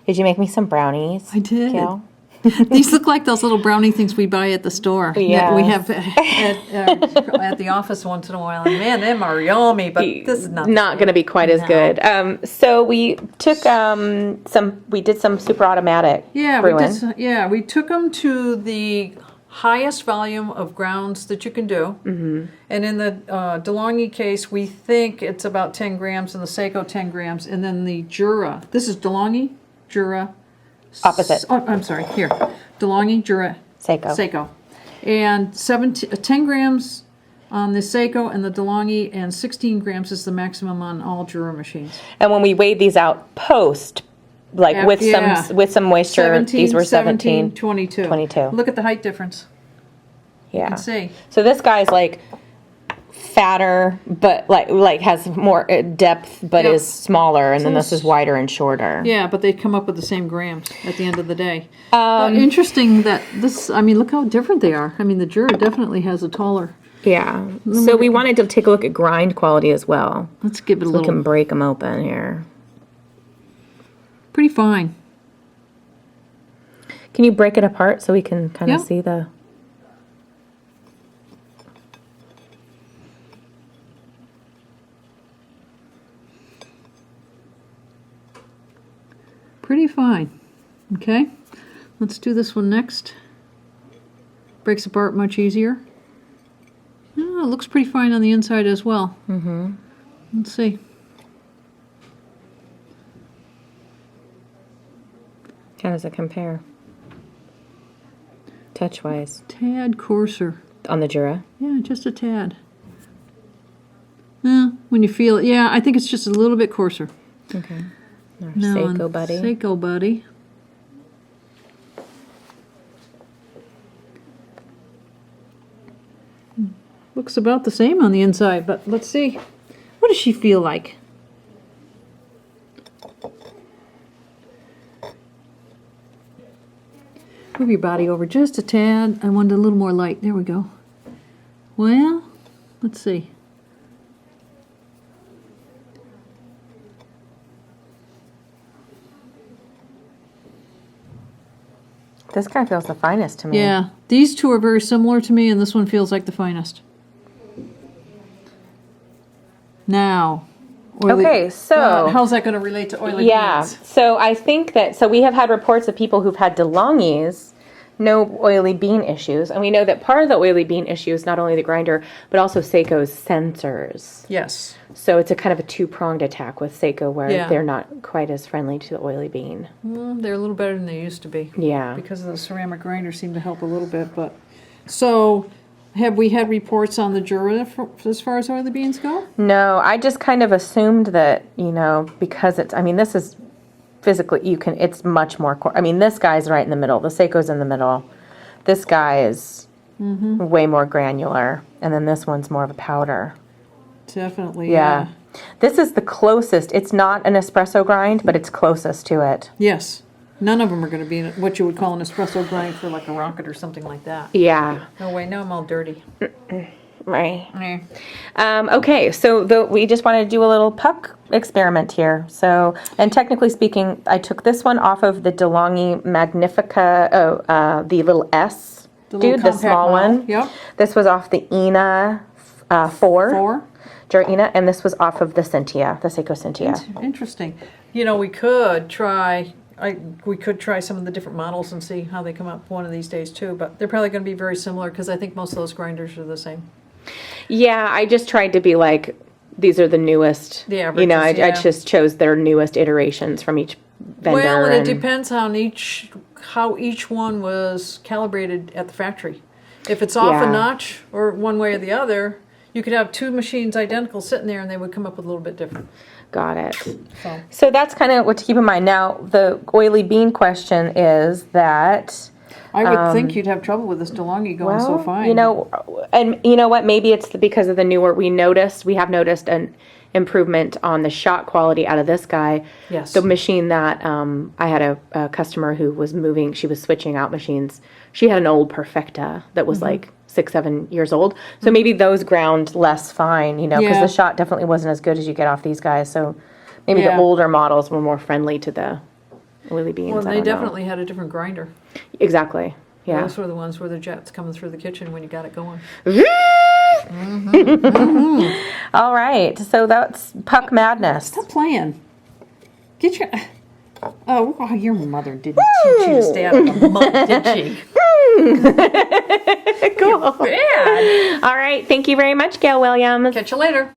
Did you make me some brownies? I did. Gail? These look like those little brownie things we buy at the store. Yeah. That we have at the office once in a while. And man, them are yummy, but this is not going to be quite as good. So we took we did some Superautomatic brewing. We took them to the highest volume of grounds that you can do. Mm-hmm. And in the DeLonghi case, we think it's about 10 grams, and the Saeco 10 grams. And then the Jura, this is DeLonghi, Jura. Opposite. I'm sorry, here. DeLonghi, Jura. Saeco. And 10 grams on the Saeco and the DeLonghi, and 16 grams is the maximum on all Jura machines. And when we weighed these out post, like with some moisture, these were 17, 22. Look at the height difference. Yeah. You can see. So this guy's like fatter, but like has more depth, but is smaller, and then this is wider and shorter. Yeah, but they come up with the same grams at the end of the day. Interesting that this. I mean, look how different they are. I mean, the Jura definitely has a taller. Yeah. So we wanted to take a look at grind quality as well. Let's give it a little. We can break them open here. Pretty fine. Can you break it apart so we can kind of see the... Pretty fine. Okay. Let's do this one next. Breaks apart much easier. Oh, it looks pretty fine on the inside as well. Mm-hmm. Let's see. How does it compare? Touch-wise. Tad coarser. On the Jura? Yeah, just a tad. When you feel it. Yeah, I think it's just a little bit coarser. Okay. Our Saeco buddy. Saeco buddy. Looks about the same on the inside, but let's see. What does she feel like? Move your body over just a tad. I wanted a little more light. There we go. Well, let's see. This guy feels the finest to me. Yeah, these two are very similar to me, and this one feels like the finest. Now, okay, so how's that going to relate to oily beans? So I think that we have had reports of people who've had DeLonghi's, no oily bean issues, and we know that part of the oily bean issue is not only the grinder but also Saeco's sensors. Yes. So it's a kind of a two-pronged attack with Saeco where they're not quite as friendly to the oily bean. They're a little better than they used to be. Yeah. Because of the ceramic grinder seemed to help a little bit, but so. Have we had reports on the Jura as far as oily beans go? No, I just kind of assumed that, because it's, I mean, this is physically, it's much more, I mean, this guy's right in the middle. The Saeco's in the middle. This guy is way more granular, and then this one's more of a powder. Definitely, yeah. This is the closest. It's not an espresso grind, but it's closest to it. Yes. None of them are going to be what you would call an espresso grind for like a rocket or something like that. Yeah. No way, now I'm all dirty. Right. Okay, so we just wanted to do a little puck experiment here. So, and technically speaking, I took this one off of the DeLonghi Magnifica, the little S, the small one. Yep. This was off the Ena 4. Jura Ena, and this was off of the Syntia, the Saeco Syntia. Interesting. We could try... we could try some of the different models and see how they come up one of these days too, but they're probably going to be very similar because I think most of those grinders are the same. Yeah, I just tried to be like, these are the newest. The averages, I just chose their newest iterations from each vendor. Well, and it depends on how each one was calibrated at the factory. If it's off a notch or one way or the other, you could have two machines identical sitting there and they would come up with a little bit different. Got it. So that's kind of what to keep in mind. Now, the oily bean question is that... I would think you'd have trouble with this DeLonghi going so fine. And you know what? Maybe it's because of the newer... We have noticed an improvement on the shot quality out of this guy. Yes. The machine that I had a customer who was moving, she was switching out machines. She had an old Perfecta that was like 6-7 years old. So maybe those ground less fine, because the shot definitely wasn't as good as you get off these guys. So maybe the older models were more friendly to the Willy beans. Well, I they don't know. definitely had a different grinder. Exactly. Yeah. Those were the ones where the jet's coming through the kitchen when you got it going. All right. So that's Puck Madness. Stop playing. Get your... Oh, your mother didn't teach you to stay out of the mud, did she? Cool. Bad. All right. Thank you very much, Gail Williams. Catch you later.